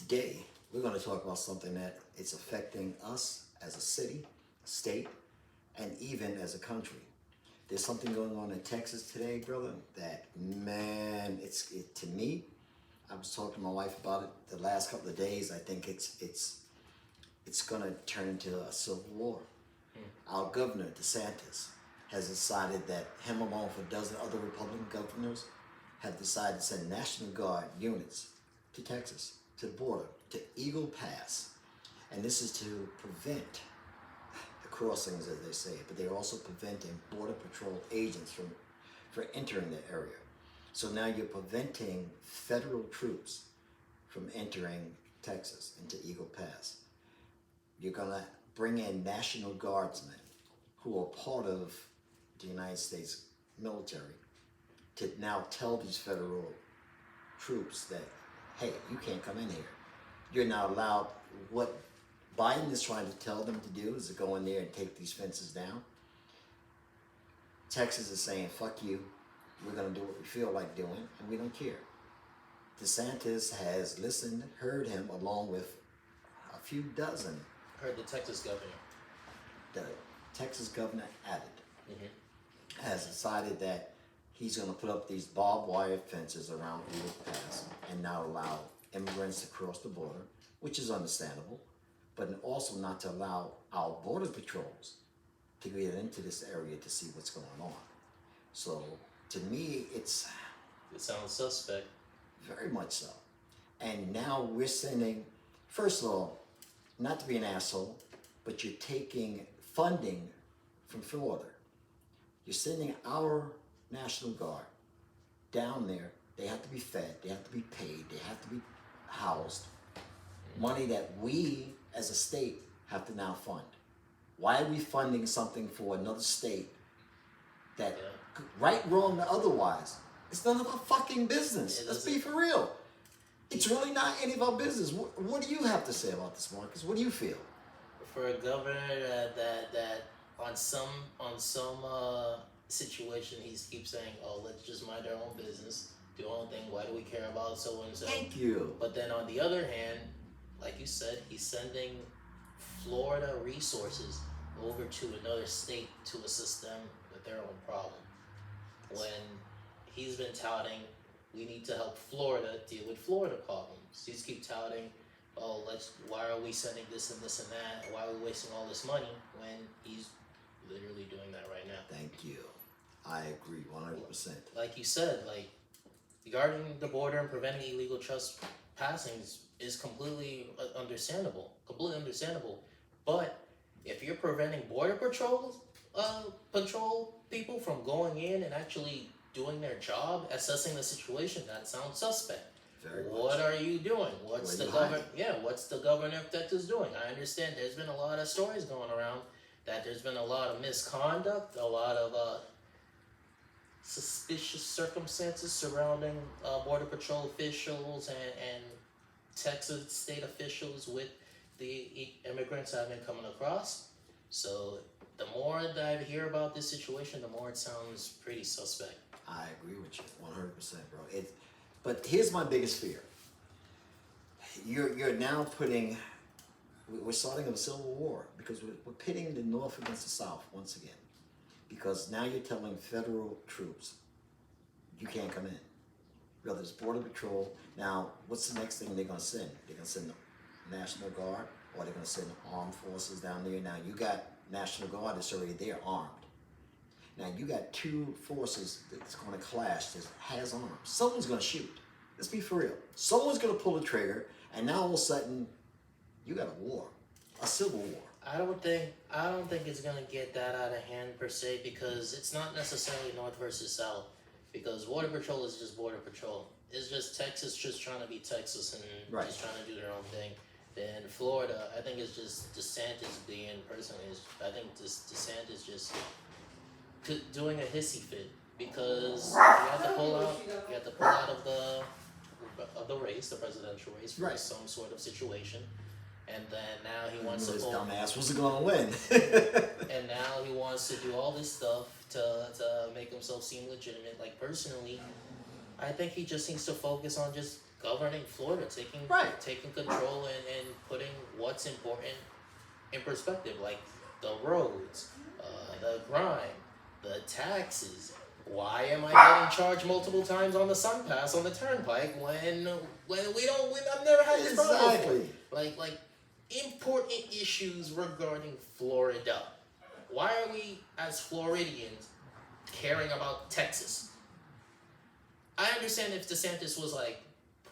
Today, we're going to talk about something that it's affecting us as a city, state, and even as a country. There's something going on in Texas today, brother, that, man, to me, I was talking to my wife about it the last couple of days. I think it's going to turn into a civil war. Our governor, DeSantis, has decided that him along with a dozen other Republican governors have decided to send National Guard units to Texas, to the border, to Eagle Pass. And this is to prevent the crossings, as they say, but they're also preventing Border Patrol agents from entering the area. So now you're preventing federal troops from entering Texas into Eagle Pass. You're gonna bring in National Guardsmen who are part of the United States military to now tell these federal troops that, hey, you can't come in here. You're not allowed. What Biden is trying to tell them to do is to go in there and take these fences down. Texas is saying, fuck you. We're going to do what we feel like doing, and we don't care. DeSantis has listened, heard him, along with a few dozen. Heard the Texas governor. The Texas governor added, has decided that he's going to put up these barbed wire fences around Eagle Pass and not allow immigrants to cross the border, which is understandable, but also not to allow our border patrols to get into this area to see what's going on. So, to me, It sounds suspect. very much so. And now we're sending, first of all, not to be an asshole, but you're taking funding from Florida. You're sending our National Guard down there. They have to be fed, they have to be paid, they have to be housed. Money that we as a state have to now fund. Why are we funding something for another state that, right, wrong, or otherwise, it's none of our fucking business. Let's be for real. It's really not any of our business. What do you have to say about this, Marcus? What do you feel? For a governor that on some situation he keeps saying, oh, let's just mind our own business, do our own thing. Why do we care about so and so? Thank you. But then on the other hand, like you said, he's sending Florida resources over to another state to assist them with their own problem. When he's been touting, we need to help Florida deal with Florida problems. He's keep touting, oh, why are we sending this and this and that? Why are we wasting all this money when he's literally doing that right now? Thank you. I agree 100%. Like you said, like guarding the border and preventing illegal trespassings is completely understandable. Completely understandable. But if you're preventing border patrol people from going in and actually doing their job, assessing the situation, that sounds suspect. Very What much. are you doing? What's the governor of Texas doing? I understand there's been a lot of stories going around that there's been a lot of misconduct, a lot of suspicious circumstances surrounding border patrol officials and Texas state officials with the immigrants that have been coming across. So the more that I hear about this situation, the more it sounds pretty suspect. I agree with you 100%, bro. But here's my biggest fear. You're now we're starting a civil war because we're pitting the North against the South once again. Because now you're telling federal troops, you can't come in. Whether it's Border Patrol. Now, what's the next thing they're going to send? They're going to send the National Guard, or they're going to send armed forces down there. Now, you got National Guard that's already there armed. Now, you got two forces that's going to clash that has arms. Someone's going to shoot. Let's be for real. Someone's going to pull the trigger, and now all of a sudden, you got a war, a civil war. I don't think it's gonna get that out of hand per se, because it's not necessarily North versus South. Because Border Patrol is just Border Patrol. It's just Texas just trying to be Texas and just trying to do their own thing. Then Florida, I think it's just DeSantis being personally. I think DeSantis just doing a hissy fit because you have to pull out of the race, the presidential race, for some sort of situation. And then now he wants to this pull. dumbass wasn't going to win. And now he wants to do all this stuff to make himself seem legitimate. Like, personally, I think he just needs to focus on just governing Florida, taking Right. taking control and putting what's important in perspective, like the roads, the crime, the taxes. Why am I getting charged multiple times on the Sun Pass on the Turnpike when I've never had this problem before. Exactly. Like important issues regarding Florida. Why are we as Floridians caring about Texas? I understand if DeSantis was like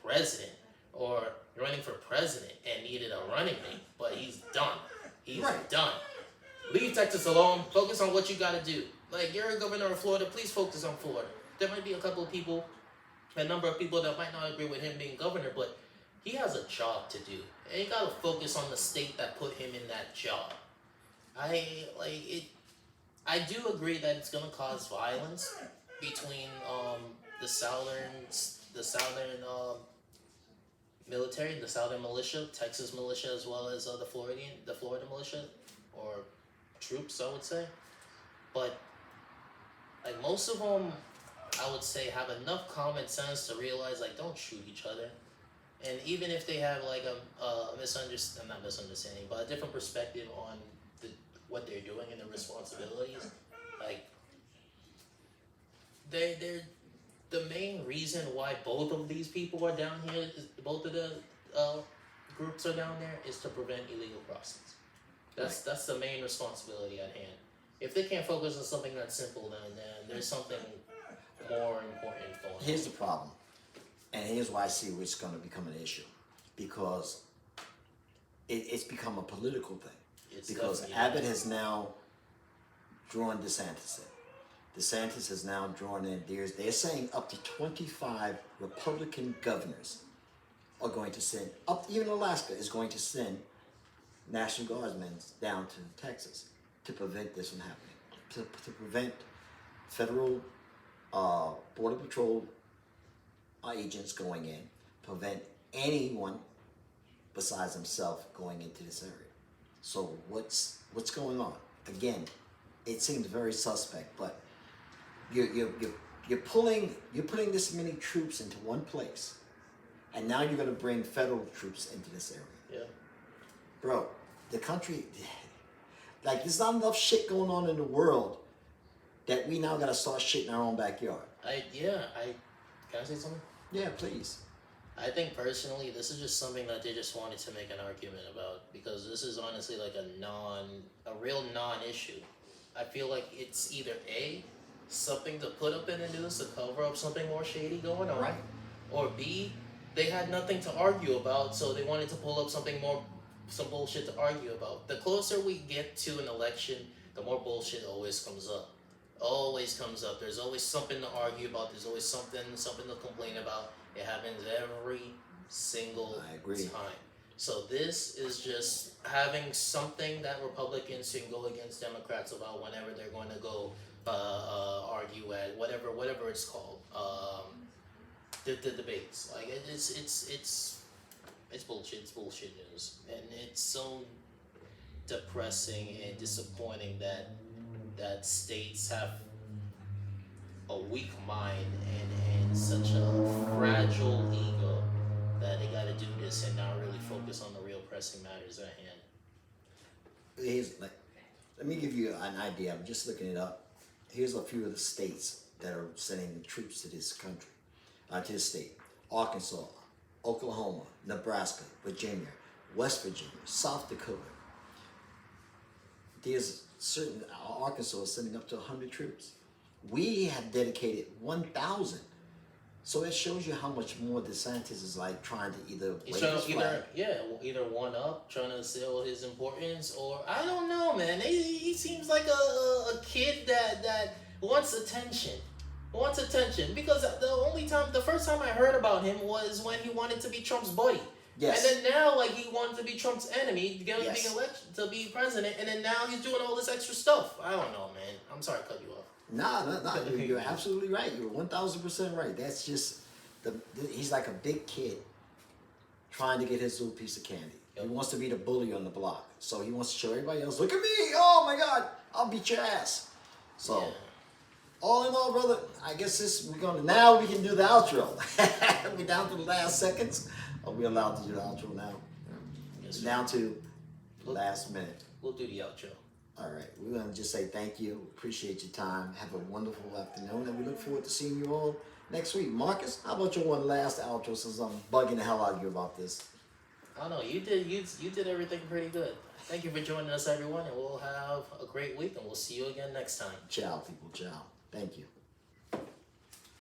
president or running for president and needed a running mate, but he's done. He's Right. done. Leave Texas alone. Focus on what you gotta do. Like, you're a governor of Florida, please focus on Florida. There might be a number of people that might not agree with him being governor, but he has a job to do. And he gotta focus on the state that put him in that job. I do agree that it's gonna cause violence between the southern military, the southern militia, Texas militia, as well as the Florida militia or troops, I would say. But like most of them, I would say have enough common sense to realize like don't shoot each other. And even if they have like not misunderstanding, but a different perspective on what they're doing and their responsibilities, like they're the main reason why both of these people are down here, both of the groups are down there, is to prevent illegal crossings. That's the main responsibility at hand. If they can't focus on something that's simple, then there's something more important going on. Here's the problem, and here's why I see it's going to become an issue, because it's become a political thing. Because Abbott has now drawn DeSantis in. DeSantis has now drawn in. They're saying up to 25 Republican governors are going to send, even Alaska is going to send National Guardsmen down to Texas to prevent this from happening, to prevent federal Border Patrol agents going in, prevent anyone besides himself going into this area. So what's going on? Again, it seems very suspect, but you're putting this many troops into one place, and now you're going to bring federal troops into this area. Yeah. Bro, the country, like, there's not enough shit going on in the world that we now got to start shit in our own backyard. Can I say something? Yeah, please. I think personally, this is just something that they just wanted to make an argument about, because this is honestly like a real non-issue. I feel like it's either A, something to put up in the news to cover up something more shady going on, Right. or B, they had nothing to argue about, so they wanted to pull up some bullshit to argue about. The closer we get to an election, the more bullshit always comes up. Always comes up. There's always something to argue about. There's always something to complain about. It happens every single time. So this is just having something that Republicans can go against Democrats about whenever they're going to go argue at whatever it's called, the debates. Like it's bullshit. It's bullshit news, and it's so depressing and disappointing that states have a weak mind and such a fragile ego that they got to do this and not really focus on the real pressing matters at hand. Let me give you an idea. I'm just looking it up. Here's a few of the states that are sending troops to this country, to this state: Arkansas, Oklahoma, Nebraska, Virginia, West Virginia, South Dakota. There's certain, Arkansas is sending up to 100 troops. We have dedicated 1,000. So it shows you how much more DeSantis is like trying to either either one up, trying to sell his importance, or I don't know, man. He seems like a kid that wants attention. Because the first time I heard about him was when he wanted to be Trump's buddy. Yes. And then now, like, he wanted to be Trump's enemy to get him Yes. being elected to be president, and then now he's doing all this extra stuff. I don't know, man. I'm sorry to cut you off. Nah. You're absolutely right. You're 1,000% right. That's just he's like a big kid trying to get his little piece of candy. Yep. He wants to be the bully on the block. So he wants to show everybody else, look at me. Oh my God, I'll beat your ass. So all in all, brother, I guess now we can do the outro. We're down to the last seconds. Are we allowed to do the outro now? Yes, We're down to the last minute. We'll do the outro. All right, we're gonna just say thank you. Appreciate your time. Have a wonderful afternoon, and we look forward to seeing you all next week. Marcus, how about your one last outro since I'm bugging the hell out of you about this? I don't know. You did everything pretty good. Thank you for joining us, everyone, and we'll have a great week, and we'll see you again next time. Ciao, people. Ciao. Thank you.